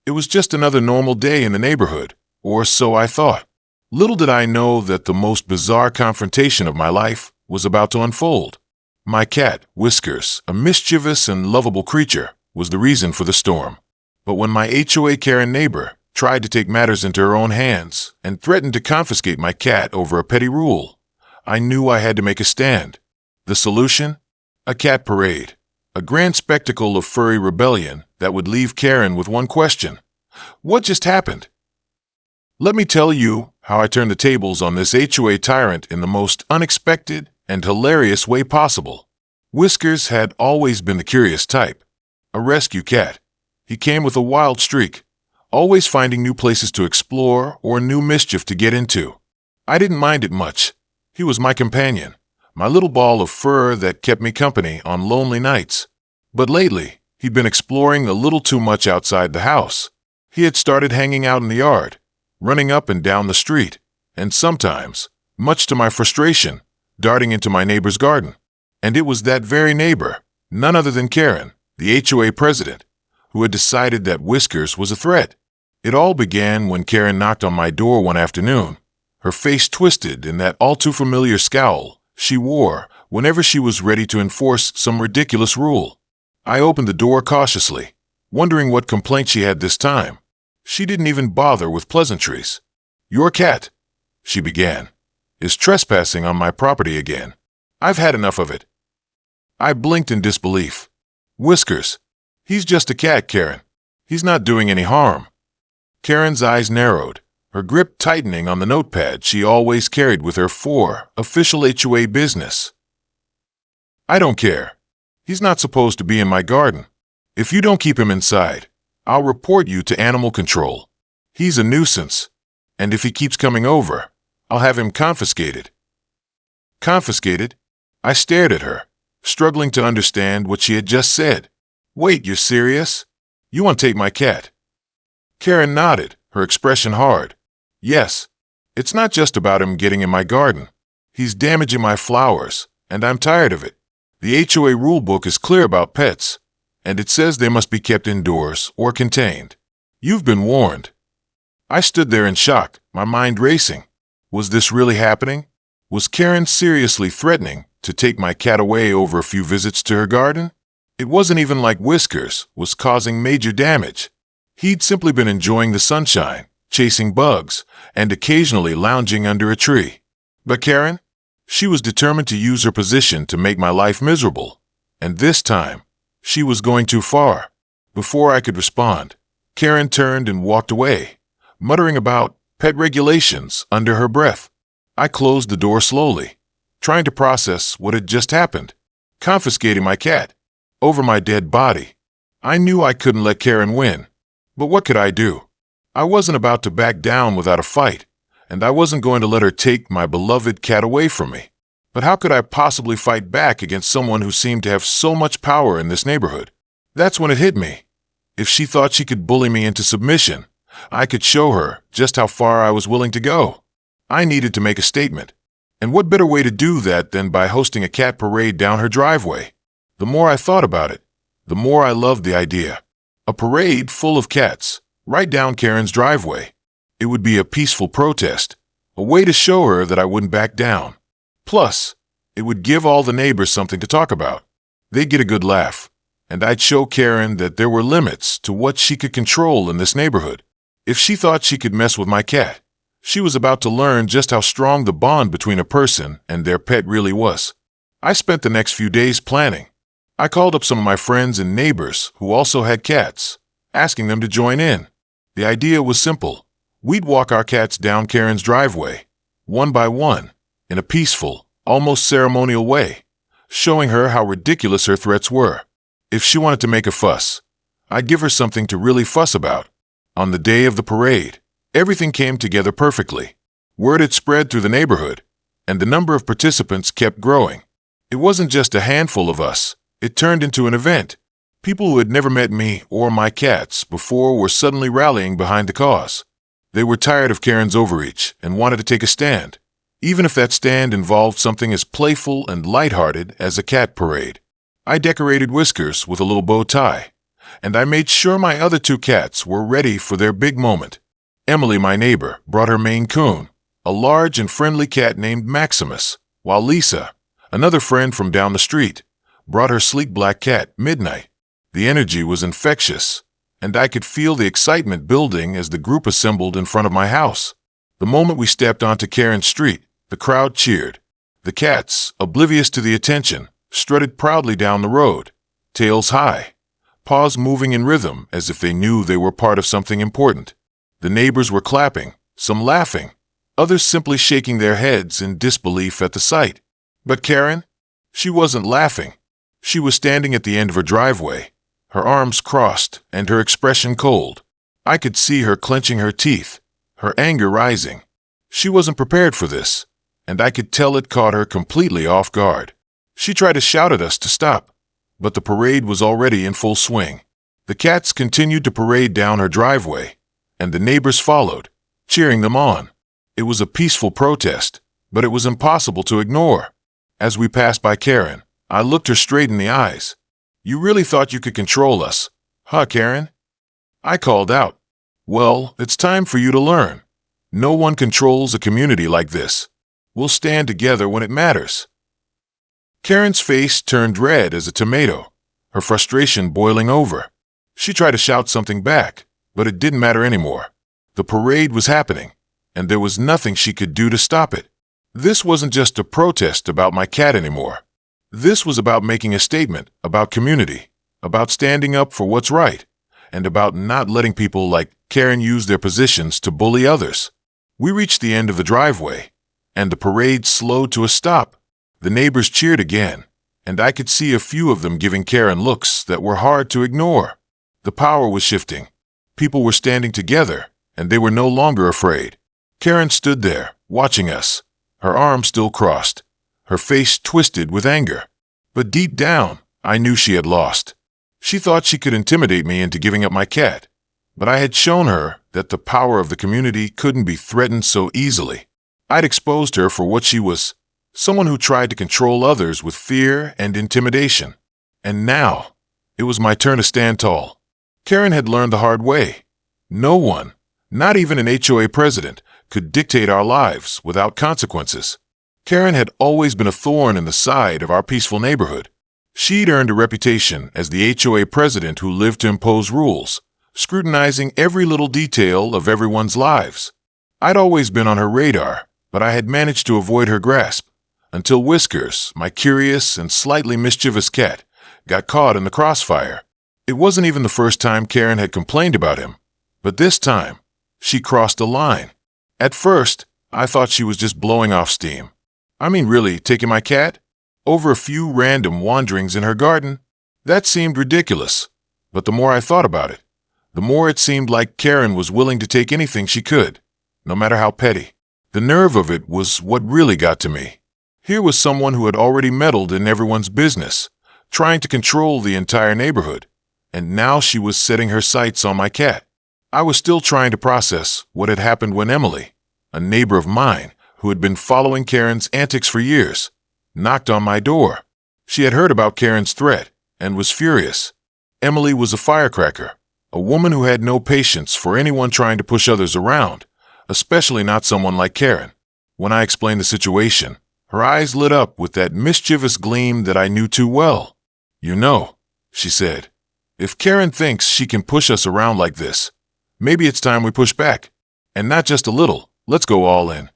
It was just another normal day in the neighborhood, or so I thought. Little did I know that the most bizarre confrontation of my life was about to unfold. My cat, Whiskers, a mischievous and lovable creature, was the reason for the storm. But when my HOA Karen neighbor tried to take matters into her own hands and threatened to confiscate my cat over a petty rule, I knew I had to make a stand. The solution? A cat parade. A grand spectacle of furry rebellion that would leave Karen with one question. What just happened? Let me tell you how I turned the tables on this HOA tyrant in the most unexpected and hilarious way possible. Whiskers had always been the curious type. A rescue cat. He came with a wild streak, always finding new places to explore or new mischief to get into. I didn't mind it much. He was my companion, my little ball of fur that kept me company on lonely nights. But lately, he'd been exploring a little too much outside the house. He had started hanging out in the yard, running up and down the street, and sometimes, much to my frustration, darting into my neighbor's garden. And it was that very neighbor, none other than Karen, the HOA president, who had decided that Whiskers was a threat. It all began when Karen knocked on my door one afternoon, her face twisted in that all-too-familiar scowl she wore whenever she was ready to enforce some ridiculous rule. I opened the door cautiously, wondering what complaint she had this time. She didn't even bother with pleasantries. "Your cat," she began, "is trespassing on my property again. I've had enough of it." I blinked in disbelief. "Whiskers, he's just a cat, Karen. He's not doing any harm." Karen's eyes narrowed, her grip tightening on the notepad she always carried with her for official HOA business. "I don't care. He's not supposed to be in my garden. If you don't keep him inside, I'll report you to animal control. He's a nuisance, and if he keeps coming over, I'll have him confiscated." Confiscated? I stared at her, struggling to understand what she had just said. "Wait, you're serious? You want to take my cat?" Karen nodded, her expression hard. "Yes. It's not just about him getting in my garden. He's damaging my flowers, and I'm tired of it. The HOA rulebook is clear about pets, and it says they must be kept indoors or contained. You've been warned." I stood there in shock, my mind racing. Was this really happening? Was Karen seriously threatening to take my cat away over a few visits to her garden? It wasn't even like Whiskers was causing major damage. He'd simply been enjoying the sunshine, chasing bugs, and occasionally lounging under a tree. But Karen? She was determined to use her position to make my life miserable. And this time, she was going too far. Before I could respond, Karen turned and walked away, muttering about pet regulations under her breath. I closed the door slowly, trying to process what had just happened. Confiscating my cat, over my dead body. I knew I couldn't let Karen win. But what could I do? I wasn't about to back down without a fight, and I wasn't going to let her take my beloved cat away from me. But how could I possibly fight back against someone who seemed to have so much power in this neighborhood? That's when it hit me. If she thought she could bully me into submission, I could show her just how far I was willing to go. I needed to make a statement. And what better way to do that than by hosting a cat parade down her driveway? The more I thought about it, the more I loved the idea. A parade full of cats, right down Karen's driveway. It would be a peaceful protest, a way to show her that I wouldn't back down. Plus, it would give all the neighbors something to talk about. They'd get a good laugh, and I'd show Karen that there were limits to what she could control in this neighborhood. If she thought she could mess with my cat, she was about to learn just how strong the bond between a person and their pet really was. I spent the next few days planning. I called up some of my friends and neighbors who also had cats, asking them to join in. The idea was simple. We'd walk our cats down Karen's driveway, one by one, in a peaceful, almost ceremonial way, showing her how ridiculous her threats were. If she wanted to make a fuss, I'd give her something to really fuss about. On the day of the parade, everything came together perfectly. Word had spread through the neighborhood, and the number of participants kept growing. It wasn't just a handful of us. It turned into an event. People who had never met me or my cats before were suddenly rallying behind the cause. They were tired of Karen's overreach and wanted to take a stand, even if that stand involved something as playful and lighthearted as a cat parade. I decorated Whiskers with a little bow tie, and I made sure my other two cats were ready for their big moment. Emily, my neighbor, brought her Maine Coon, a large and friendly cat named Maximus, while Lisa, another friend from down the street, brought her sleek black cat, Midnight. The energy was infectious, and I could feel the excitement building as the group assembled in front of my house. The moment we stepped onto Karen Street, the crowd cheered. The cats, oblivious to the attention, strutted proudly down the road, tails high, paws moving in rhythm as if they knew they were part of something important. The neighbors were clapping, some laughing, others simply shaking their heads in disbelief at the sight. But Karen? She wasn't laughing. She was standing at the end of her driveway, her arms crossed and her expression cold. I could see her clenching her teeth, her anger rising. She wasn't prepared for this, and I could tell it caught her completely off guard. She tried to shout at us to stop, but the parade was already in full swing. The cats continued to parade down her driveway, and the neighbors followed, cheering them on. It was a peaceful protest, but it was impossible to ignore. As we passed by Karen, I looked her straight in the eyes. "You really thought you could control us, huh, Karen?" I called out. "Well, it's time for you to learn. No one controls a community like this. We'll stand together when it matters." Karen's face turned red as a tomato, her frustration boiling over. She tried to shout something back, but it didn't matter anymore. The parade was happening, and there was nothing she could do to stop it. This wasn't just a protest about my cat anymore. This was about making a statement about community, about standing up for what's right, and about not letting people like Karen use their positions to bully others. We reached the end of the driveway, and the parade slowed to a stop. The neighbors cheered again, and I could see a few of them giving Karen looks that were hard to ignore. The power was shifting. People were standing together, and they were no longer afraid. Karen stood there, watching us, her arms still crossed, her face twisted with anger. But deep down, I knew she had lost. She thought she could intimidate me into giving up my cat, but I had shown her that the power of the community couldn't be threatened so easily. I'd exposed her for what she was, someone who tried to control others with fear and intimidation. And now, it was my turn to stand tall. Karen had learned the hard way. No one, not even an HOA president, could dictate our lives without consequences. Karen had always been a thorn in the side of our peaceful neighborhood. She'd earned a reputation as the HOA president who lived to impose rules, scrutinizing every little detail of everyone's lives. I'd always been on her radar, but I had managed to avoid her grasp, until Whiskers, my curious and slightly mischievous cat, got caught in the crossfire. It wasn't even the first time Karen had complained about him, but this time, she crossed a line. At first, I thought she was just blowing off steam. I mean, really, taking my cat? Over a few random wanderings in her garden? That seemed ridiculous. But the more I thought about it, the more it seemed like Karen was willing to take anything she could, no matter how petty. The nerve of it was what really got to me. Here was someone who had already meddled in everyone's business, trying to control the entire neighborhood, and now she was setting her sights on my cat. I was still trying to process what had happened when Emily, a neighbor of mine who had been following Karen's antics for years, knocked on my door. She had heard about Karen's threat and was furious. Emily was a firecracker, a woman who had no patience for anyone trying to push others around, especially not someone like Karen. When I explained the situation, her eyes lit up with that mischievous gleam that I knew too well. "You know," she said, "if Karen thinks she can push us around like this, maybe it's time we push back. And not just a little, let's go all in."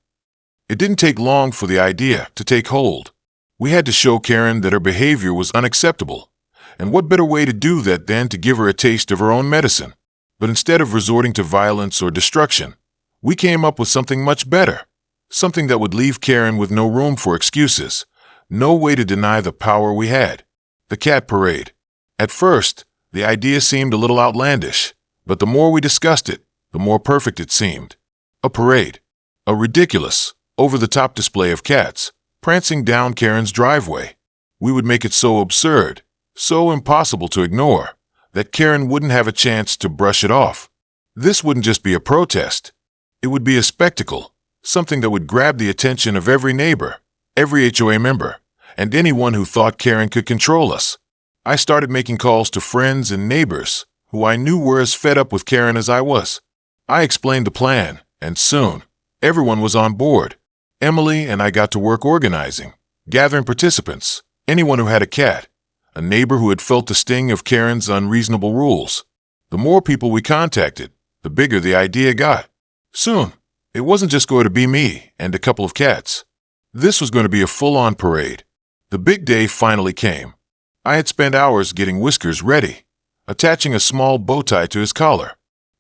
It didn't take long for the idea to take hold. We had to show Karen that her behavior was unacceptable. And what better way to do that than to give her a taste of her own medicine? But instead of resorting to violence or destruction, we came up with something much better. Something that would leave Karen with no room for excuses, no way to deny the power we had. The cat parade. At first, the idea seemed a little outlandish, but the more we discussed it, the more perfect it seemed. A parade. A ridiculous, over-the-top display of cats, prancing down Karen's driveway. We would make it so absurd, so impossible to ignore, that Karen wouldn't have a chance to brush it off. This wouldn't just be a protest. It would be a spectacle, something that would grab the attention of every neighbor, every HOA member, and anyone who thought Karen could control us. I started making calls to friends and neighbors who I knew were as fed up with Karen as I was. I explained the plan, and soon, everyone was on board. Emily and I got to work organizing, gathering participants, anyone who had a cat, a neighbor who had felt the sting of Karen's unreasonable rules. The more people we contacted, the bigger the idea got. Soon, it wasn't just going to be me and a couple of cats. This was going to be a full-on parade. The big day finally came. I had spent hours getting Whiskers ready, attaching a small bow tie to his collar.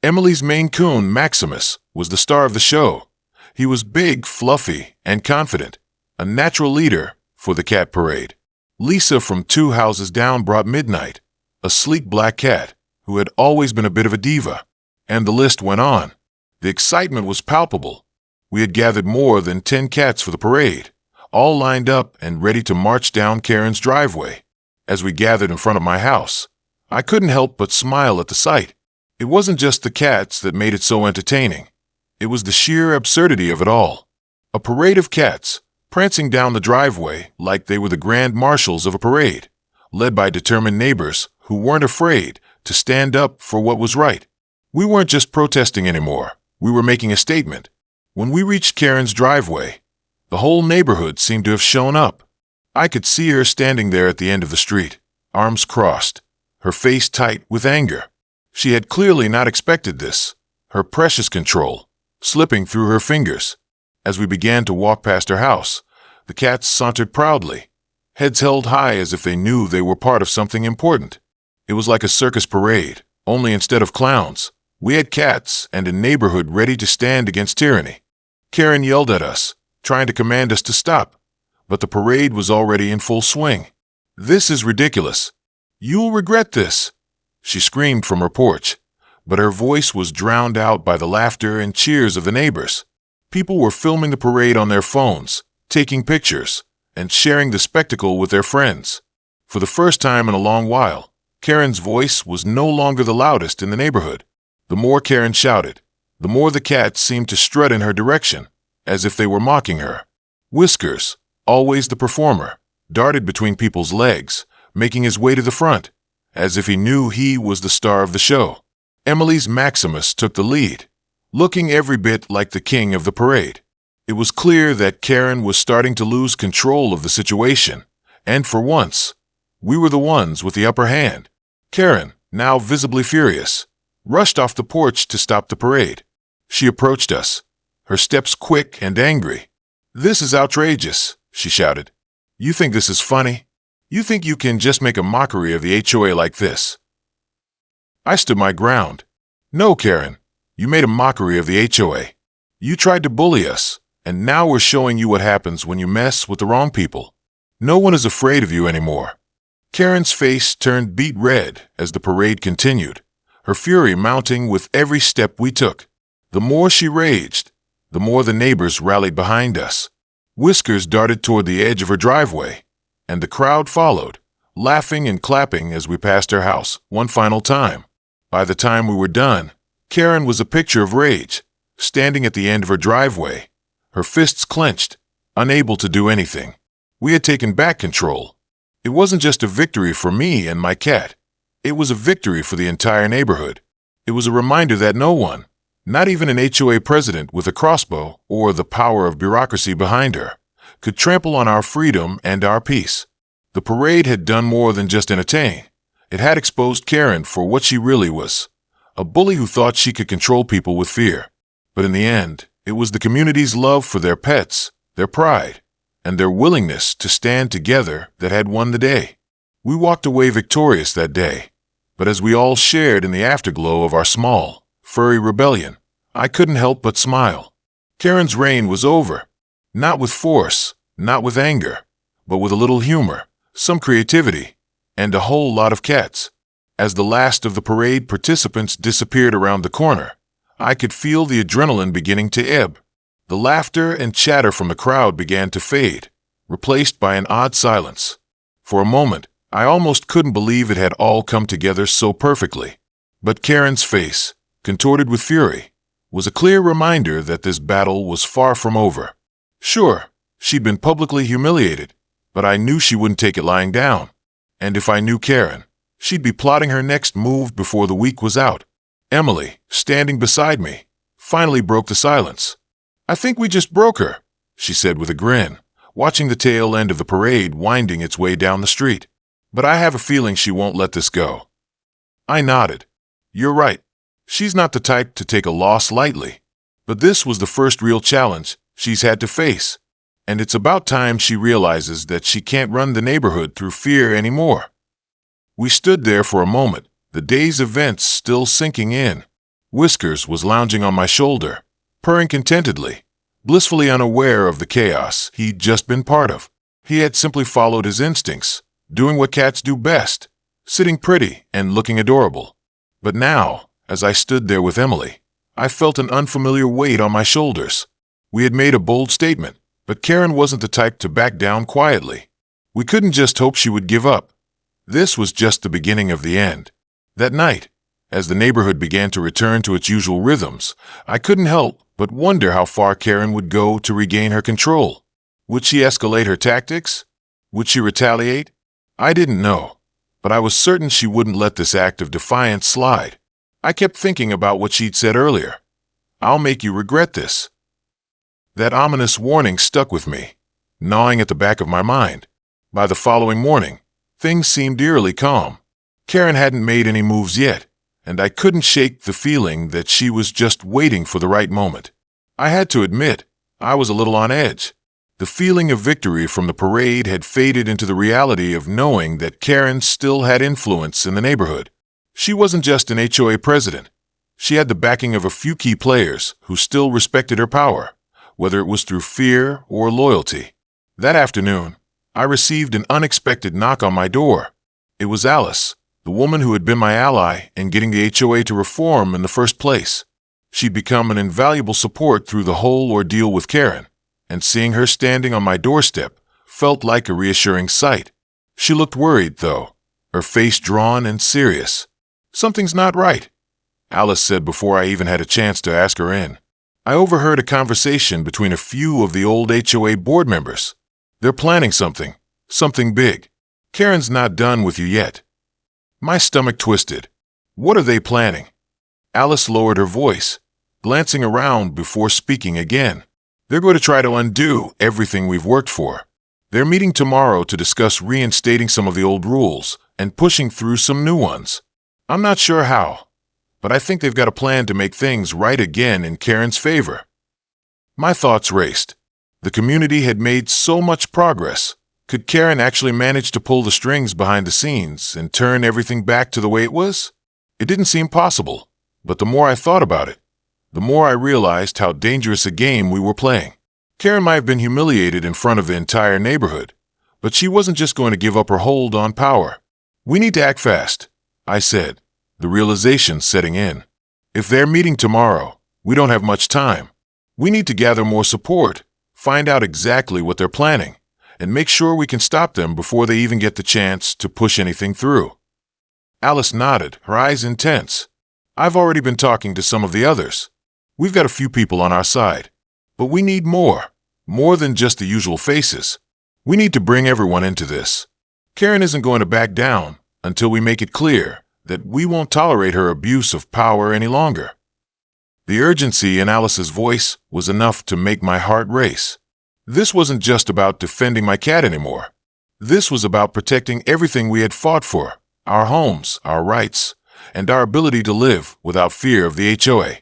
Emily's Maine Coon, Maximus, was the star of the show. He was big, fluffy, and confident, a natural leader for the cat parade. Lisa from 2 houses down brought Midnight, a sleek black cat who had always been a bit of a diva. And the list went on. The excitement was palpable. We had gathered more than 10 cats for the parade, all lined up and ready to march down Karen's driveway. As we gathered in front of my house, I couldn't help but smile at the sight. It wasn't just the cats that made it so entertaining. It was the sheer absurdity of it all. A parade of cats, prancing down the driveway like they were the grand marshals of a parade, led by determined neighbors who weren't afraid to stand up for what was right. We weren't just protesting anymore. We were making a statement. When we reached Karen's driveway, the whole neighborhood seemed to have shown up. I could see her standing there at the end of the street, arms crossed, her face tight with anger. She had clearly not expected this, her precious control slipping through her fingers. As we began to walk past her house, the cats sauntered proudly, heads held high as if they knew they were part of something important. It was like a circus parade, only instead of clowns, we had cats and a neighborhood ready to stand against tyranny. Karen yelled at us, trying to command us to stop, but the parade was already in full swing. "This is ridiculous. You'll regret this," she screamed from her porch, but her voice was drowned out by the laughter and cheers of the neighbors. People were filming the parade on their phones, taking pictures, and sharing the spectacle with their friends. For the first time in a long while, Karen's voice was no longer the loudest in the neighborhood. The more Karen shouted, the more the cats seemed to strut in her direction, as if they were mocking her. Whiskers, always the performer, darted between people's legs, making his way to the front, as if he knew he was the star of the show. Emily's Maximus took the lead, looking every bit like the king of the parade. It was clear that Karen was starting to lose control of the situation, and for once, we were the ones with the upper hand. Karen, now visibly furious, rushed off the porch to stop the parade. She approached us, her steps quick and angry. "This is outrageous," she shouted. "You think this is funny? You think you can just make a mockery of the HOA like this?" I stood my ground. "No, Karen, you made a mockery of the HOA. You tried to bully us, and now we're showing you what happens when you mess with the wrong people. No one is afraid of you anymore." Karen's face turned beet red as the parade continued, her fury mounting with every step we took. The more she raged, the more the neighbors rallied behind us. Whiskers darted toward the edge of her driveway, and the crowd followed, laughing and clapping as we passed her house one final time. By the time we were done, Karen was a picture of rage, standing at the end of her driveway, her fists clenched, unable to do anything. We had taken back control. It wasn't just a victory for me and my cat. It was a victory for the entire neighborhood. It was a reminder that no one, not even an HOA president with a crossbow or the power of bureaucracy behind her, could trample on our freedom and our peace. The parade had done more than just entertain. It had exposed Karen for what she really was, a bully who thought she could control people with fear. But in the end, it was the community's love for their pets, their pride, and their willingness to stand together that had won the day. We walked away victorious that day, but as we all shared in the afterglow of our small, furry rebellion, I couldn't help but smile. Karen's reign was over, not with force, not with anger, but with a little humor, some creativity, and a whole lot of cats. As the last of the parade participants disappeared around the corner, I could feel the adrenaline beginning to ebb. The laughter and chatter from the crowd began to fade, replaced by an odd silence. For a moment, I almost couldn't believe it had all come together so perfectly. But Karen's face, contorted with fury, was a clear reminder that this battle was far from over. Sure, she'd been publicly humiliated, but I knew she wouldn't take it lying down. And if I knew Karen, she'd be plotting her next move before the week was out. Emily, standing beside me, finally broke the silence. "I think we just broke her," she said with a grin, watching the tail end of the parade winding its way down the street. "But I have a feeling she won't let this go." I nodded. "You're right. She's not the type to take a loss lightly. But this was the first real challenge she's had to face. And it's about time she realizes that she can't run the neighborhood through fear anymore." We stood there for a moment, the day's events still sinking in. Whiskers was lounging on my shoulder, purring contentedly, blissfully unaware of the chaos he'd just been part of. He had simply followed his instincts, doing what cats do best, sitting pretty and looking adorable. But now, as I stood there with Emily, I felt an unfamiliar weight on my shoulders. We had made a bold statement, but Karen wasn't the type to back down quietly. We couldn't just hope she would give up. This was just the beginning of the end. That night, as the neighborhood began to return to its usual rhythms, I couldn't help but wonder how far Karen would go to regain her control. Would she escalate her tactics? Would she retaliate? I didn't know, but I was certain she wouldn't let this act of defiance slide. I kept thinking about what she'd said earlier. "I'll make you regret this." That ominous warning stuck with me, gnawing at the back of my mind. By the following morning, things seemed eerily calm. Karen hadn't made any moves yet, and I couldn't shake the feeling that she was just waiting for the right moment. I had to admit, I was a little on edge. The feeling of victory from the parade had faded into the reality of knowing that Karen still had influence in the neighborhood. She wasn't just an HOA president. She had the backing of a few key players who still respected her power, whether it was through fear or loyalty. That afternoon, I received an unexpected knock on my door. It was Alice, the woman who had been my ally in getting the HOA to reform in the first place. She'd become an invaluable support through the whole ordeal with Karen, and seeing her standing on my doorstep felt like a reassuring sight. She looked worried, though, her face drawn and serious. "Something's not right," Alice said before I even had a chance to ask her in. I overheard a conversation between a few of the old HOA board members. "They're planning something big. Karen's not done with you yet." My stomach twisted. "What are they planning?" Alice lowered her voice, glancing around before speaking again. "They're going to try to undo everything we've worked for. They're meeting tomorrow to discuss reinstating some of the old rules and pushing through some new ones. I'm not sure how, but I think they've got a plan to make things right again in Karen's favor." My thoughts raced. The community had made so much progress. Could Karen actually manage to pull the strings behind the scenes and turn everything back to the way it was? It didn't seem possible, but the more I thought about it, the more I realized how dangerous a game we were playing. Karen might have been humiliated in front of the entire neighborhood, but she wasn't just going to give up her hold on power. "We need to act fast," I said, the realization setting in. "If they're meeting tomorrow, we don't have much time. We need to gather more support, find out exactly what they're planning, and make sure we can stop them before they even get the chance to push anything through." Alice nodded, her eyes intense. "I've already been talking to some of the others. We've got a few people on our side. But we need more than just the usual faces. We need to bring everyone into this. Karen isn't going to back down until we make it clear that we won't tolerate her abuse of power any longer." The urgency in Alice's voice was enough to make my heart race. This wasn't just about defending my cat anymore. This was about protecting everything we had fought for, our homes, our rights, and our ability to live without fear of the HOA.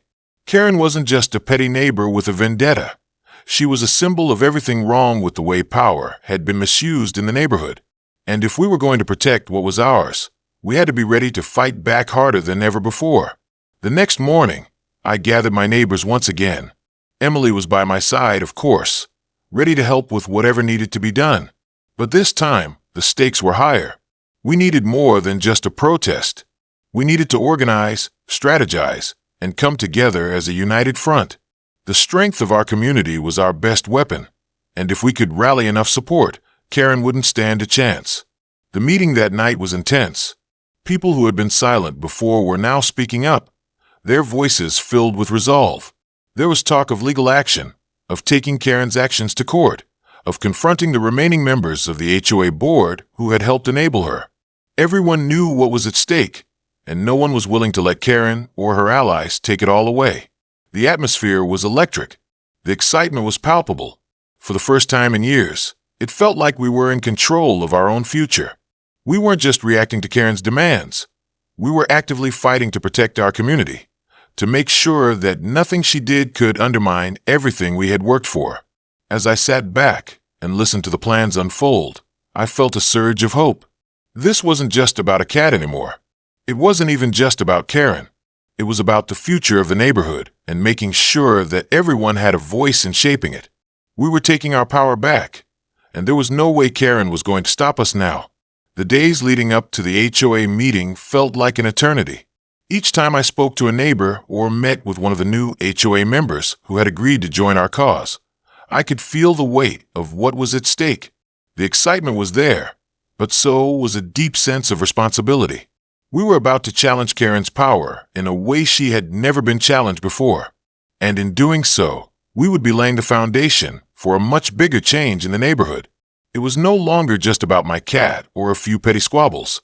Karen wasn't just a petty neighbor with a vendetta. She was a symbol of everything wrong with the way power had been misused in the neighborhood. And if we were going to protect what was ours, we had to be ready to fight back harder than ever before. The next morning, I gathered my neighbors once again. Emily was by my side, of course, ready to help with whatever needed to be done. But this time, the stakes were higher. We needed more than just a protest. We needed to organize, strategize, and come together as a united front. The strength of our community was our best weapon, and if we could rally enough support, Karen wouldn't stand a chance. The meeting that night was intense. People who had been silent before were now speaking up, their voices filled with resolve. There was talk of legal action, of taking Karen's actions to court, of confronting the remaining members of the HOA board who had helped enable her. Everyone knew what was at stake, and no one was willing to let Karen or her allies take it all away. The atmosphere was electric. The excitement was palpable. For the first time in years, it felt like we were in control of our own future. We weren't just reacting to Karen's demands. We were actively fighting to protect our community, to make sure that nothing she did could undermine everything we had worked for. As I sat back and listened to the plans unfold, I felt a surge of hope. This wasn't just about a cat anymore. It wasn't even just about Karen. It was about the future of the neighborhood and making sure that everyone had a voice in shaping it. We were taking our power back, and there was no way Karen was going to stop us now. The days leading up to the HOA meeting felt like an eternity. Each time I spoke to a neighbor or met with one of the new HOA members who had agreed to join our cause, I could feel the weight of what was at stake. The excitement was there, but so was a deep sense of responsibility. We were about to challenge Karen's power in a way she had never been challenged before. And in doing so, we would be laying the foundation for a much bigger change in the neighborhood. It was no longer just about my cat or a few petty squabbles.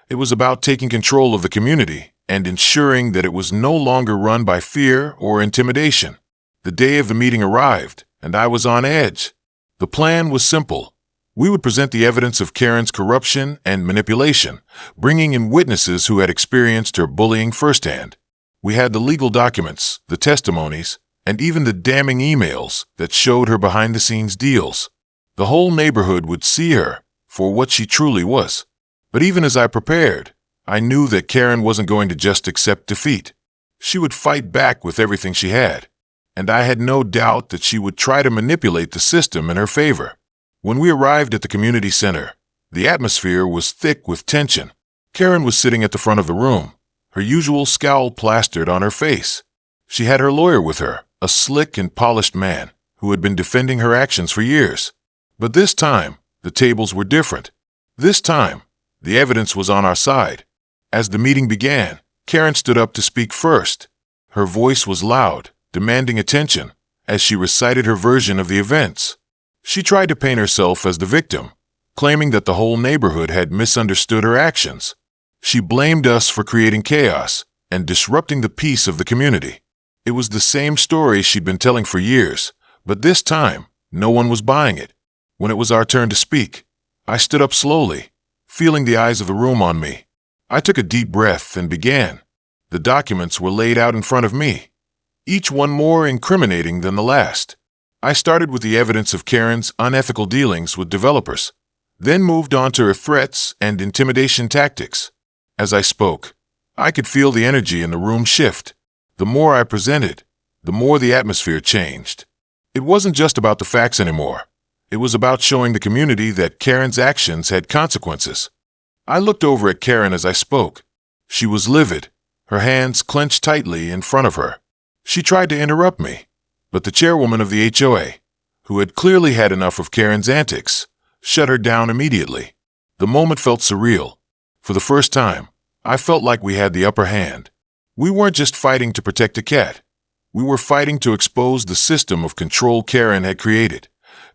It was about taking control of the community and ensuring that it was no longer run by fear or intimidation. The day of the meeting arrived, and I was on edge. The plan was simple. We would present the evidence of Karen's corruption and manipulation, bringing in witnesses who had experienced her bullying firsthand. We had the legal documents, the testimonies, and even the damning emails that showed her behind-the-scenes deals. The whole neighborhood would see her for what she truly was. But even as I prepared, I knew that Karen wasn't going to just accept defeat. She would fight back with everything she had, and I had no doubt that she would try to manipulate the system in her favor. When we arrived at the community center, the atmosphere was thick with tension. Karen was sitting at the front of the room, her usual scowl plastered on her face. She had her lawyer with her, a slick and polished man who had been defending her actions for years. But this time, the tables were different. This time, the evidence was on our side. As the meeting began, Karen stood up to speak first. Her voice was loud, demanding attention, as she recited her version of the events. She tried to paint herself as the victim, claiming that the whole neighborhood had misunderstood her actions. She blamed us for creating chaos and disrupting the peace of the community. It was the same story she'd been telling for years, but this time, no one was buying it. When it was our turn to speak, I stood up slowly, feeling the eyes of the room on me. I took a deep breath and began. The documents were laid out in front of me, each one more incriminating than the last. I started with the evidence of Karen's unethical dealings with developers, then moved on to her threats and intimidation tactics. As I spoke, I could feel the energy in the room shift. The more I presented, the more the atmosphere changed. It wasn't just about the facts anymore. It was about showing the community that Karen's actions had consequences. I looked over at Karen as I spoke. She was livid, her hands clenched tightly in front of her. She tried to interrupt me, but the chairwoman of the HOA, who had clearly had enough of Karen's antics, shut her down immediately. The moment felt surreal. For the first time, I felt like we had the upper hand. We weren't just fighting to protect a cat. We were fighting to expose the system of control Karen had created,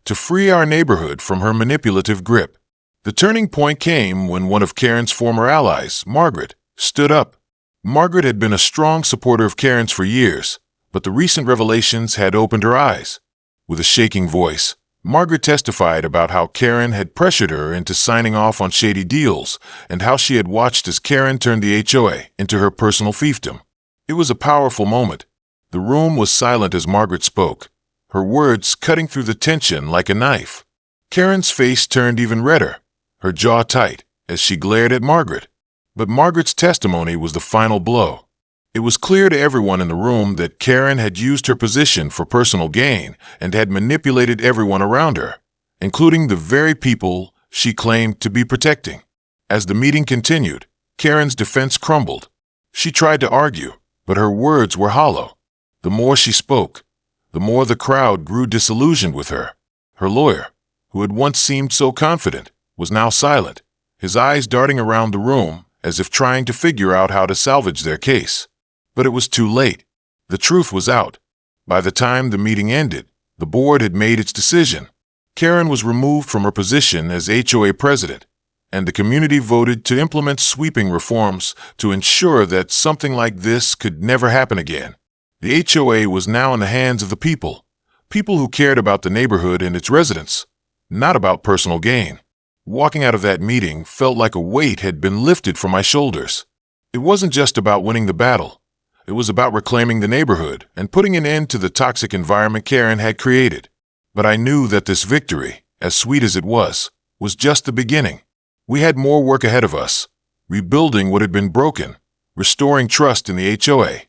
to free our neighborhood from her manipulative grip. The turning point came when one of Karen's former allies, Margaret, stood up. Margaret had been a strong supporter of Karen's for years, but the recent revelations had opened her eyes. With a shaking voice, Margaret testified about how Karen had pressured her into signing off on shady deals and how she had watched as Karen turned the HOA into her personal fiefdom. It was a powerful moment. The room was silent as Margaret spoke, her words cutting through the tension like a knife. Karen's face turned even redder, her jaw tight, as she glared at Margaret. But Margaret's testimony was the final blow. It was clear to everyone in the room that Karen had used her position for personal gain and had manipulated everyone around her, including the very people she claimed to be protecting. As the meeting continued, Karen's defense crumbled. She tried to argue, but her words were hollow. The more she spoke, the more the crowd grew disillusioned with her. Her lawyer, who had once seemed so confident, was now silent, his eyes darting around the room as if trying to figure out how to salvage their case. But it was too late. The truth was out. By the time the meeting ended, the board had made its decision. Karen was removed from her position as HOA president, and the community voted to implement sweeping reforms to ensure that something like this could never happen again. The HOA was now in the hands of the people who cared about the neighborhood and its residents, not about personal gain. Walking out of that meeting felt like a weight had been lifted from my shoulders. It wasn't just about winning the battle. It was about reclaiming the neighborhood and putting an end to the toxic environment Karen had created. But I knew that this victory, as sweet as it was just the beginning. We had more work ahead of us, rebuilding what had been broken, restoring trust in the HOA,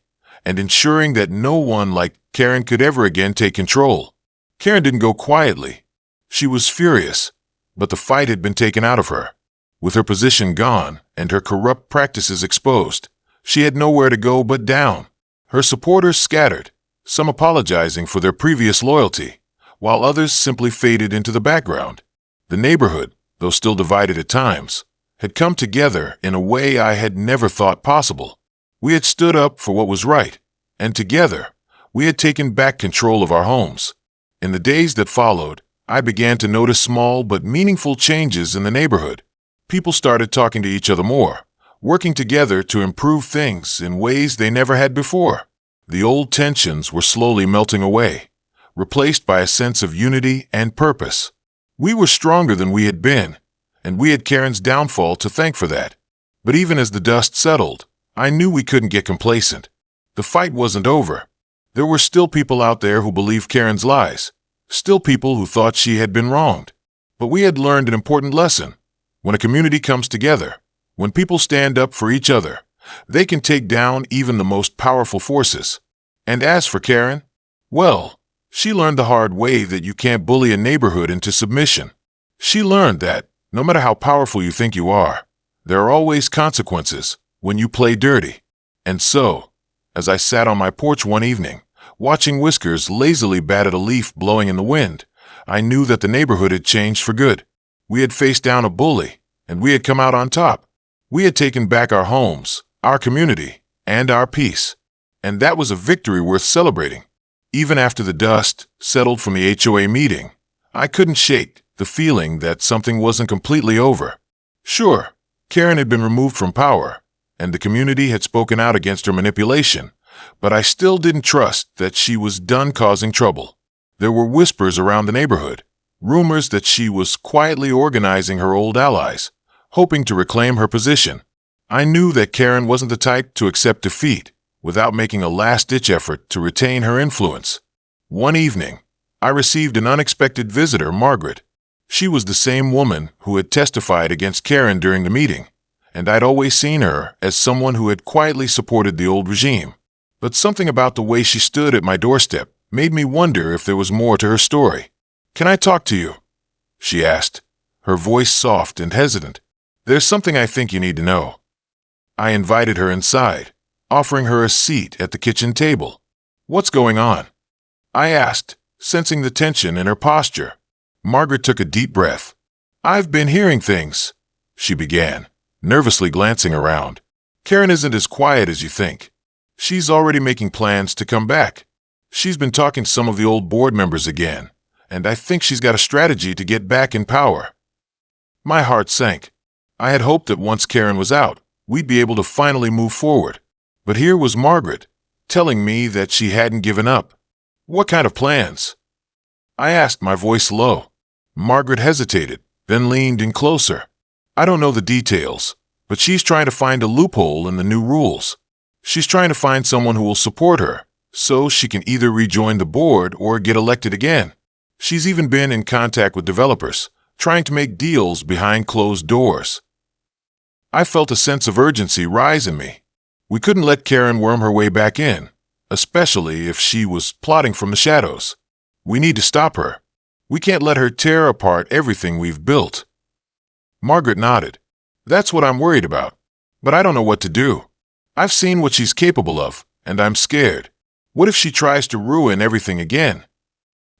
and ensuring that no one like Karen could ever again take control. Karen didn't go quietly. She was furious, but the fight had been taken out of her. With her position gone and her corrupt practices exposed, she had nowhere to go but down. Her supporters scattered, some apologizing for their previous loyalty, while others simply faded into the background. The neighborhood, though still divided at times, had come together in a way I had never thought possible. We had stood up for what was right, and together, we had taken back control of our homes. In the days that followed, I began to notice small but meaningful changes in the neighborhood. People started talking to each other more, working together to improve things in ways they never had before. The old tensions were slowly melting away, replaced by a sense of unity and purpose. We were stronger than we had been, and we had Karen's downfall to thank for that. But even as the dust settled, I knew we couldn't get complacent. The fight wasn't over. There were still people out there who believed Karen's lies, still people who thought she had been wronged. But we had learned an important lesson. When a community comes together, when people stand up for each other, they can take down even the most powerful forces. And as for Karen, well, she learned the hard way that you can't bully a neighborhood into submission. She learned that, no matter how powerful you think you are, there are always consequences when you play dirty. And so, as I sat on my porch one evening, watching Whiskers lazily bat at a leaf blowing in the wind, I knew that the neighborhood had changed for good. We had faced down a bully, and we had come out on top. We had taken back our homes, our community, and our peace. And that was a victory worth celebrating. Even after the dust settled from the HOA meeting, I couldn't shake the feeling that something wasn't completely over. Sure, Karen had been removed from power, and the community had spoken out against her manipulation, but I still didn't trust that she was done causing trouble. There were whispers around the neighborhood, rumors that she was quietly organizing her old allies, hoping to reclaim her position. I knew that Karen wasn't the type to accept defeat without making a last-ditch effort to retain her influence. One evening, I received an unexpected visitor, Margaret. She was the same woman who had testified against Karen during the meeting, and I'd always seen her as someone who had quietly supported the old regime. But something about the way she stood at my doorstep made me wonder if there was more to her story. "Can I talk to you?" she asked, her voice soft and hesitant. "There's something I think you need to know." I invited her inside, offering her a seat at the kitchen table. "What's going on?" I asked, sensing the tension in her posture. Margaret took a deep breath. "I've been hearing things," she began, nervously glancing around. "Karen isn't as quiet as you think. She's already making plans to come back. She's been talking to some of the old board members again, and I think she's got a strategy to get back in power." My heart sank. I had hoped that once Karen was out, we'd be able to finally move forward. But here was Margaret, telling me that she hadn't given up. "What kind of plans?" I asked, my voice low. Margaret hesitated, then leaned in closer. "I don't know the details, but she's trying to find a loophole in the new rules. She's trying to find someone who will support her, so she can either rejoin the board or get elected again. She's even been in contact with developers, trying to make deals behind closed doors." I felt a sense of urgency rise in me. We couldn't let Karen worm her way back in, especially if she was plotting from the shadows. We need to stop her. We can't let her tear apart everything we've built. Margaret nodded. "That's what I'm worried about. But I don't know what to do. I've seen what she's capable of, and I'm scared. What if she tries to ruin everything again?"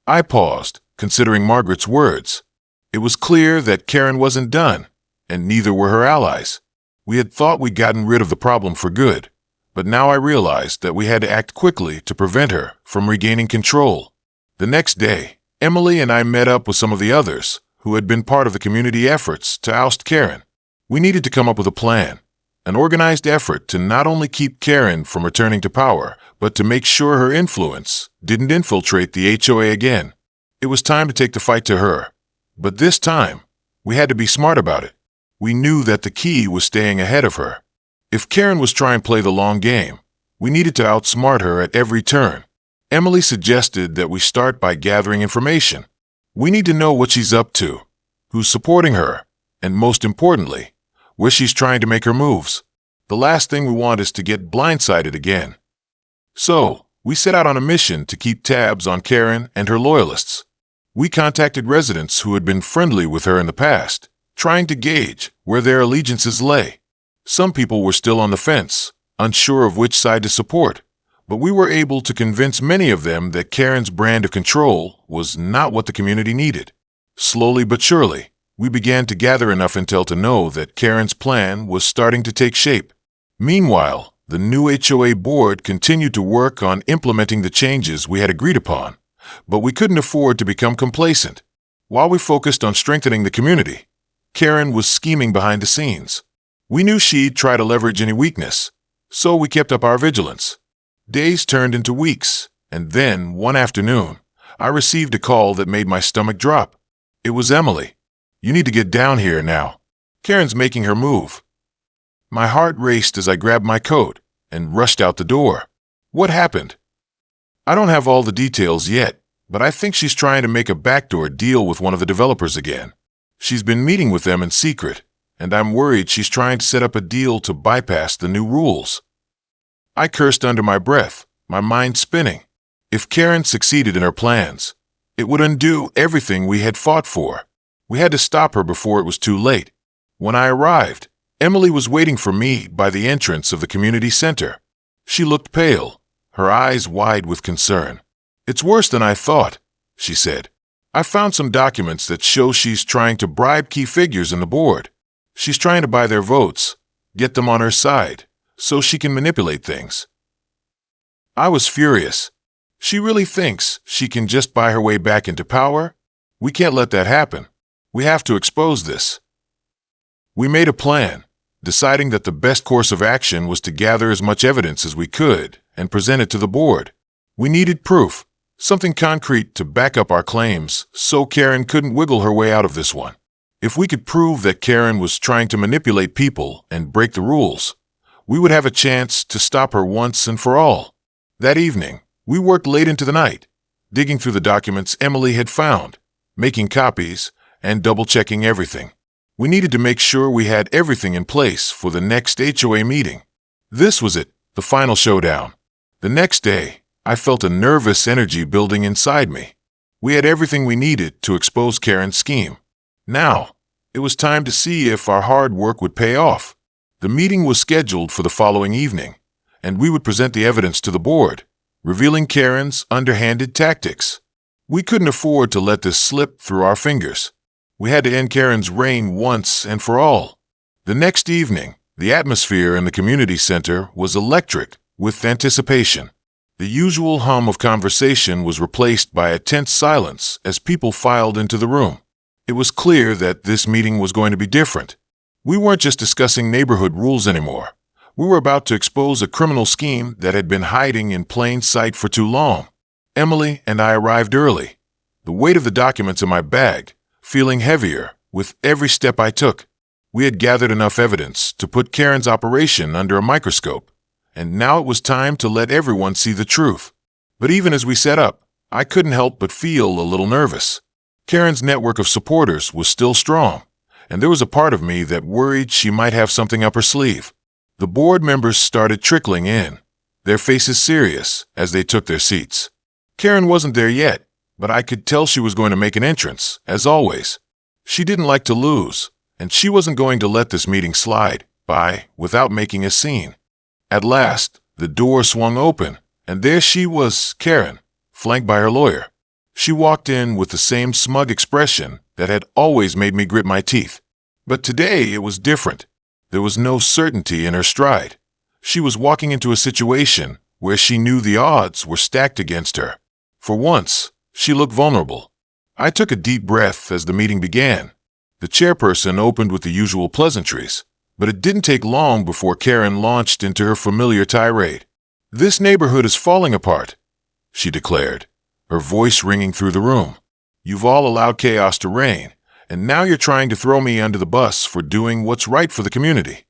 I paused, considering Margaret's words. It was clear that Karen wasn't done, and neither were her allies. We had thought we'd gotten rid of the problem for good, but now I realized that we had to act quickly to prevent her from regaining control. The next day, Emily and I met up with some of the others who had been part of the community efforts to oust Karen. We needed to come up with a plan, an organized effort to not only keep Karen from returning to power, but to make sure her influence didn't infiltrate the HOA again. It was time to take the fight to her. But this time, we had to be smart about it. We knew that the key was staying ahead of her. If Karen was trying to play the long game, we needed to outsmart her at every turn. Emily suggested that we start by gathering information. We need to know what she's up to, who's supporting her, and most importantly, where she's trying to make her moves. The last thing we want is to get blindsided again. So, we set out on a mission to keep tabs on Karen and her loyalists. We contacted residents who had been friendly with her in the past, trying to gauge where their allegiances lay. Some people were still on the fence, unsure of which side to support, but we were able to convince many of them that Karen's brand of control was not what the community needed. Slowly but surely, we began to gather enough intel to know that Karen's plan was starting to take shape. Meanwhile, the new HOA board continued to work on implementing the changes we had agreed upon, but we couldn't afford to become complacent. While we focused on strengthening the community, Karen was scheming behind the scenes. We knew she'd try to leverage any weakness, so we kept up our vigilance. Days turned into weeks, and then, one afternoon, I received a call that made my stomach drop. It was Emily. "You need to get down here now. Karen's making her move." My heart raced as I grabbed my coat and rushed out the door. What happened? I don't have all the details yet, but I think she's trying to make a backdoor deal with one of the developers again. She's been meeting with them in secret, and I'm worried she's trying to set up a deal to bypass the new rules. I cursed under my breath, my mind spinning. If Karen succeeded in her plans, it would undo everything we had fought for. We had to stop her before it was too late. When I arrived, Emily was waiting for me by the entrance of the community center. She looked pale, her eyes wide with concern. "It's worse than I thought," she said. "I found some documents that show she's trying to bribe key figures in the board. She's trying to buy their votes, get them on her side, so she can manipulate things." I was furious. She really thinks she can just buy her way back into power? We can't let that happen. We have to expose this. We made a plan, deciding that the best course of action was to gather as much evidence as we could and present it to the board. We needed proof, something concrete to back up our claims, so Karen couldn't wiggle her way out of this one. If we could prove that Karen was trying to manipulate people and break the rules, we would have a chance to stop her once and for all. That evening, we worked late into the night, digging through the documents Emily had found, making copies, and double-checking everything. We needed to make sure we had everything in place for the next HOA meeting. This was it, the final showdown. The next day, I felt a nervous energy building inside me. We had everything we needed to expose Karen's scheme. Now, it was time to see if our hard work would pay off. The meeting was scheduled for the following evening, and we would present the evidence to the board, revealing Karen's underhanded tactics. We couldn't afford to let this slip through our fingers. We had to end Karen's reign once and for all. The next evening, the atmosphere in the community center was electric with anticipation. The usual hum of conversation was replaced by a tense silence as people filed into the room. It was clear that this meeting was going to be different. We weren't just discussing neighborhood rules anymore. We were about to expose a criminal scheme that had been hiding in plain sight for too long. Emily and I arrived early, the weight of the documents in my bag feeling heavier with every step I took. We had gathered enough evidence to put Karen's operation under a microscope, and now it was time to let everyone see the truth. But even as we set up, I couldn't help but feel a little nervous. Karen's network of supporters was still strong, and there was a part of me that worried she might have something up her sleeve. The board members started trickling in, their faces serious as they took their seats. Karen wasn't there yet, but I could tell she was going to make an entrance, as always. She didn't like to lose, and she wasn't going to let this meeting slide by without making a scene. At last, the door swung open, and there she was, Karen, flanked by her lawyer. She walked in with the same smug expression that had always made me grit my teeth. But today it was different. There was no certainty in her stride. She was walking into a situation where she knew the odds were stacked against her. For once, she looked vulnerable. I took a deep breath as the meeting began. The chairperson opened with the usual pleasantries, but it didn't take long before Karen launched into her familiar tirade. "This neighborhood is falling apart," she declared, her voice ringing through the room. "You've all allowed chaos to reign, and now you're trying to throw me under the bus for doing what's right for the community."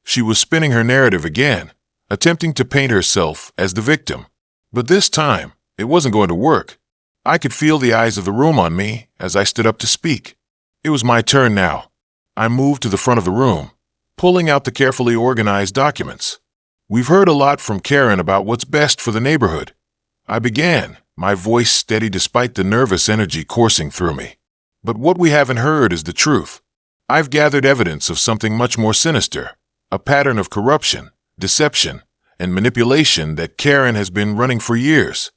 She was spinning her narrative again, attempting to paint herself as the victim. But this time, it wasn't going to work. I could feel the eyes of the room on me as I stood up to speak. It was my turn now. I moved to the front of the room, pulling out the carefully organized documents. "We've heard a lot from Karen about what's best for the neighborhood," I began, my voice steady despite the nervous energy coursing through me. "But what we haven't heard is the truth. I've gathered evidence of something much more sinister, a pattern of corruption, deception, and manipulation that Karen has been running for years."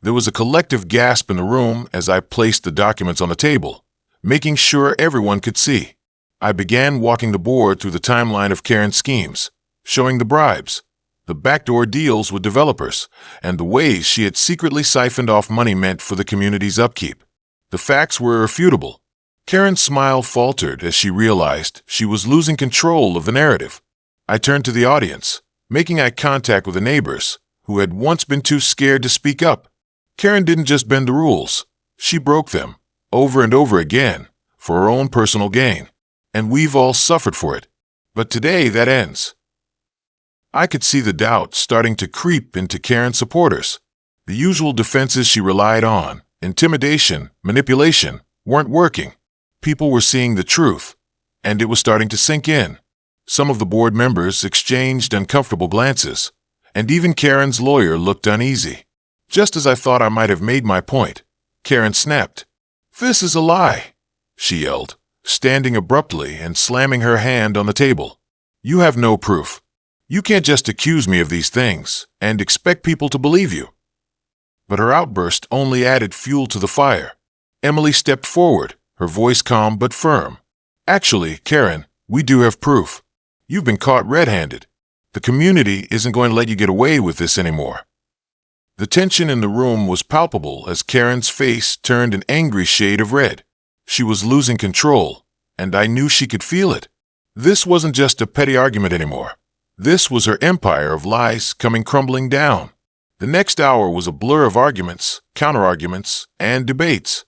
There was a collective gasp in the room as I placed the documents on the table, making sure everyone could see. I began walking the board through the timeline of Karen's schemes, showing the bribes, the backdoor deals with developers, and the ways she had secretly siphoned off money meant for the community's upkeep. The facts were irrefutable. Karen's smile faltered as she realized she was losing control of the narrative. I turned to the audience, making eye contact with the neighbors, who had once been too scared to speak up. Karen didn't just bend the rules. She broke them, over and over again, for her own personal gain. And we've all suffered for it. But today that ends. I could see the doubt starting to creep into Karen's supporters. The usual defenses she relied on, intimidation, manipulation, weren't working. People were seeing the truth, and it was starting to sink in. Some of the board members exchanged uncomfortable glances, and even Karen's lawyer looked uneasy. Just as I thought I might have made my point, Karen snapped. "This is a lie," she yelled, standing abruptly and slamming her hand on the table. "You have no proof. You can't just accuse me of these things and expect people to believe you." But her outburst only added fuel to the fire. Emily stepped forward, her voice calm but firm. "Actually, Karen, we do have proof. You've been caught red-handed. The community isn't going to let you get away with this anymore." The tension in the room was palpable as Karen's face turned an angry shade of red. She was losing control, and I knew she could feel it. This wasn't just a petty argument anymore. This was her empire of lies coming crumbling down. The next hour was a blur of arguments, counter-arguments, and debates.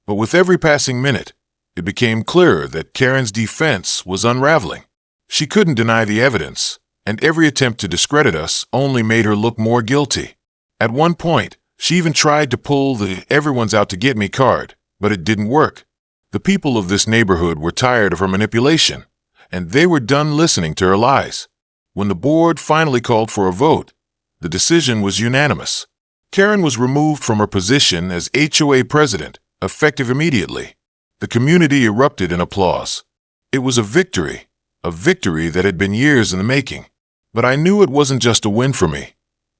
But with every passing minute, it became clearer that Karen's defense was unraveling. She couldn't deny the evidence, and every attempt to discredit us only made her look more guilty. At one point, she even tried to pull the "everyone's out to get me" card, but it didn't work. The people of this neighborhood were tired of her manipulation, and they were done listening to her lies. When the board finally called for a vote, the decision was unanimous. Karen was removed from her position as HOA president, effective immediately. The community erupted in applause. It was a victory that had been years in the making. But I knew it wasn't just a win for me.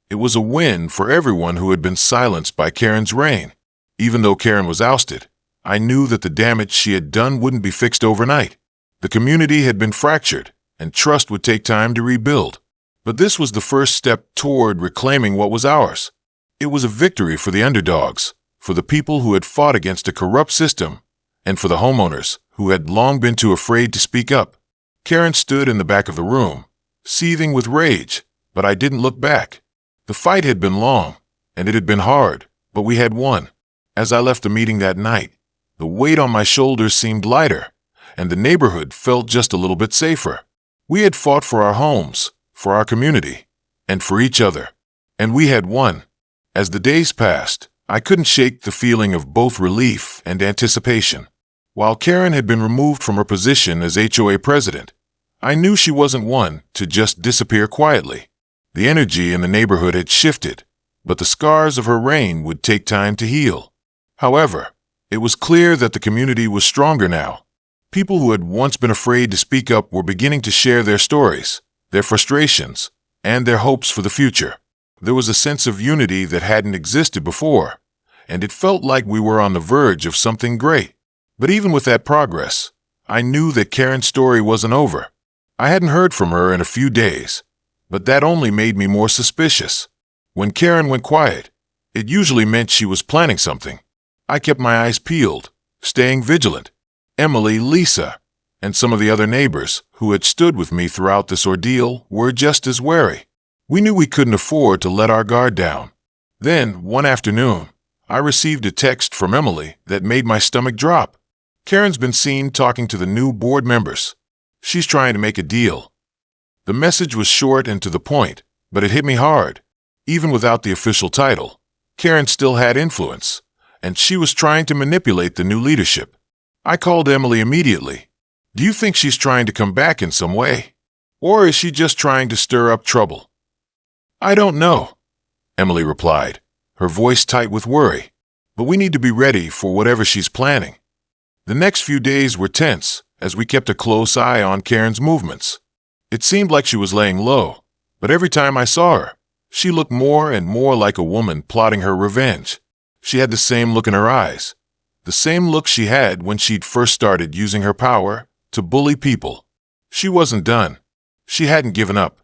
It was a win for everyone who had been silenced by Karen's reign. Even though Karen was ousted, I knew that the damage she had done wouldn't be fixed overnight. The community had been fractured, and trust would take time to rebuild. But this was the first step toward reclaiming what was ours. It was a victory for the underdogs, for the people who had fought against a corrupt system, and for the homeowners who had long been too afraid to speak up. Karen stood in the back of the room, seething with rage, but I didn't look back. The fight had been long, and it had been hard, but we had won. As I left the meeting that night, the weight on my shoulders seemed lighter, and the neighborhood felt just a little bit safer. We had fought for our homes, for our community, and for each other, and we had won. As the days passed, I couldn't shake the feeling of both relief and anticipation. While Karen had been removed from her position as HOA president, I knew she wasn't one to just disappear quietly. The energy in the neighborhood had shifted, but the scars of her reign would take time to heal. However, it was clear that the community was stronger now. People who had once been afraid to speak up were beginning to share their stories, their frustrations, and their hopes for the future. There was a sense of unity that hadn't existed before, and it felt like we were on the verge of something great. But even with that progress, I knew that Karen's story wasn't over. I hadn't heard from her in a few days, but that only made me more suspicious. When Karen went quiet, it usually meant she was planning something. I kept my eyes peeled, staying vigilant. Emily, Lisa, and some of the other neighbors who had stood with me throughout this ordeal were just as wary. We knew we couldn't afford to let our guard down. Then, one afternoon, I received a text from Emily that made my stomach drop. Karen's been seen talking to the new board members. She's trying to make a deal. The message was short and to the point, but it hit me hard. Even without the official title, Karen still had influence, and she was trying to manipulate the new leadership. I called Emily immediately. Do you think she's trying to come back in some way? Or is she just trying to stir up trouble? I don't know, Emily replied, her voice tight with worry. But we need to be ready for whatever she's planning. The next few days were tense as we kept a close eye on Karen's movements. It seemed like she was laying low, but every time I saw her, she looked more and more like a woman plotting her revenge. She had the same look in her eyes, the same look she had when she'd first started using her power to bully people. She wasn't done. She hadn't given up.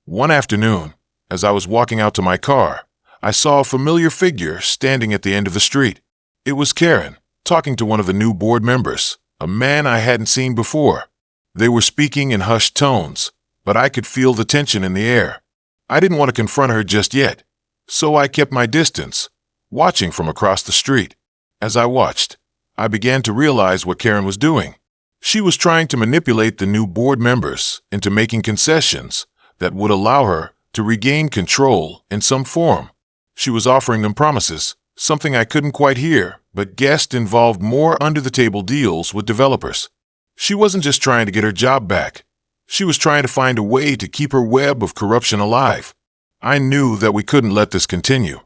One afternoon, as I was walking out to my car, I saw a familiar figure standing at the end of the street. It was Karen, talking to one of the new board members, a man I hadn't seen before. They were speaking in hushed tones, but I could feel the tension in the air. I didn't want to confront her just yet, so I kept my distance, watching from across the street. As I watched, I began to realize what Karen was doing. She was trying to manipulate the new board members into making concessions that would allow her to regain control in some form. She was offering them promises, something I couldn't quite hear, but guessed involved more under-the-table deals with developers. She wasn't just trying to get her job back. She was trying to find a way to keep her web of corruption alive. I knew that we couldn't let this continue.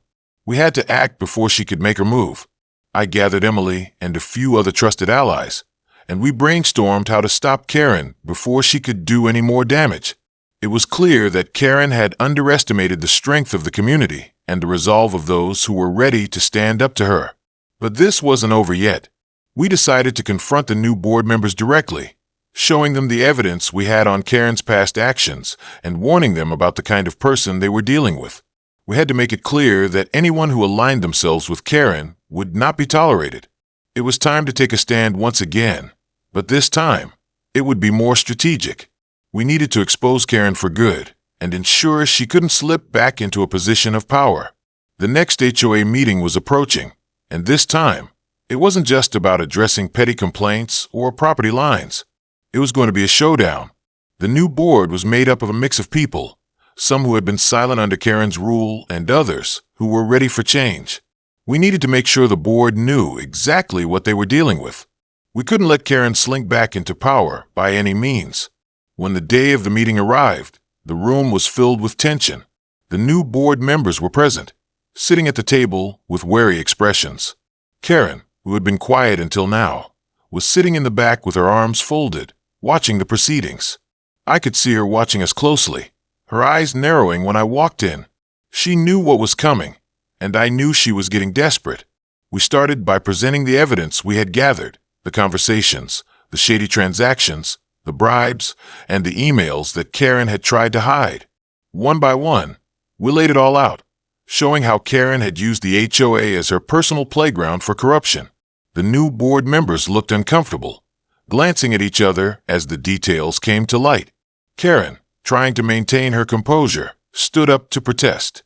We had to act before she could make her move. I gathered Emily and a few other trusted allies, and we brainstormed how to stop Karen before she could do any more damage. It was clear that Karen had underestimated the strength of the community and the resolve of those who were ready to stand up to her. But this wasn't over yet. We decided to confront the new board members directly, showing them the evidence we had on Karen's past actions and warning them about the kind of person they were dealing with. We had to make it clear that anyone who aligned themselves with Karen would not be tolerated. It was time to take a stand once again, but this time, it would be more strategic. We needed to expose Karen for good and ensure she couldn't slip back into a position of power. The next HOA meeting was approaching, and this time, it wasn't just about addressing petty complaints or property lines. It was going to be a showdown. The new board was made up of a mix of people, some who had been silent under Karen's rule and others who were ready for change. We needed to make sure the board knew exactly what they were dealing with. We couldn't let Karen slink back into power by any means. When the day of the meeting arrived, the room was filled with tension. The new board members were present, sitting at the table with wary expressions. Karen, who had been quiet until now, was sitting in the back with her arms folded, watching the proceedings. I could see her watching us closely, her eyes narrowing when I walked in. She knew what was coming, and I knew she was getting desperate. We started by presenting the evidence we had gathered, the conversations, the shady transactions, the bribes, and the emails that Karen had tried to hide. One by one, we laid it all out, showing how Karen had used the HOA as her personal playground for corruption. The new board members looked uncomfortable, glancing at each other as the details came to light. Karen, trying to maintain her composure, stood up to protest.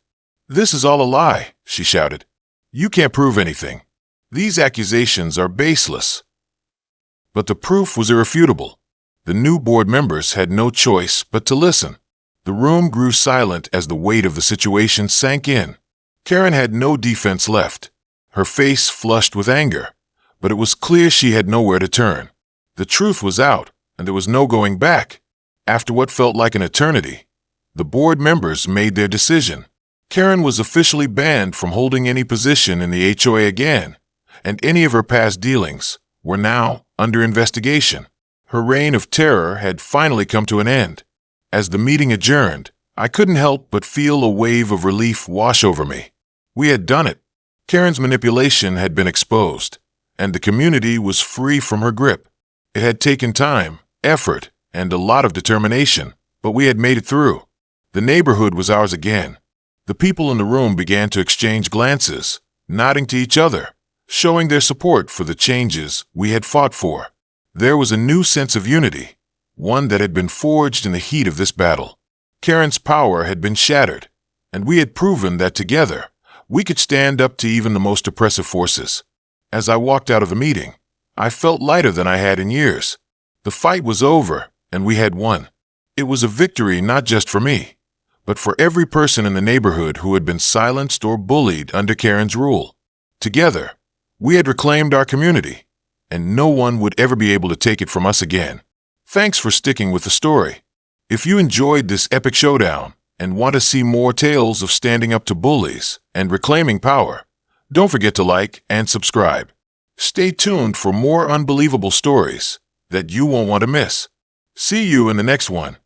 "This is all a lie," she shouted. "You can't prove anything. These accusations are baseless." But the proof was irrefutable. The new board members had no choice but to listen. The room grew silent as the weight of the situation sank in. Karen had no defense left. Her face flushed with anger, but it was clear she had nowhere to turn. The truth was out, and there was no going back. After what felt like an eternity, the board members made their decision. Karen was officially banned from holding any position in the HOA again, and any of her past dealings were now under investigation. Her reign of terror had finally come to an end. As the meeting adjourned, I couldn't help but feel a wave of relief wash over me. We had done it. Karen's manipulation had been exposed, and the community was free from her grip. It had taken time, effort, and a lot of determination, but we had made it through. The neighborhood was ours again. The people in the room began to exchange glances, nodding to each other, showing their support for the changes we had fought for. There was a new sense of unity, one that had been forged in the heat of this battle. Karen's power had been shattered, and we had proven that together, we could stand up to even the most oppressive forces. As I walked out of the meeting, I felt lighter than I had in years. The fight was over, and we had won. It was a victory not just for me, but for every person in the neighborhood who had been silenced or bullied under Karen's rule. Together, we had reclaimed our community, and no one would ever be able to take it from us again. Thanks for sticking with the story. If you enjoyed this epic showdown and want to see more tales of standing up to bullies and reclaiming power, don't forget to like and subscribe. Stay tuned for more unbelievable stories that you won't want to miss. See you in the next one.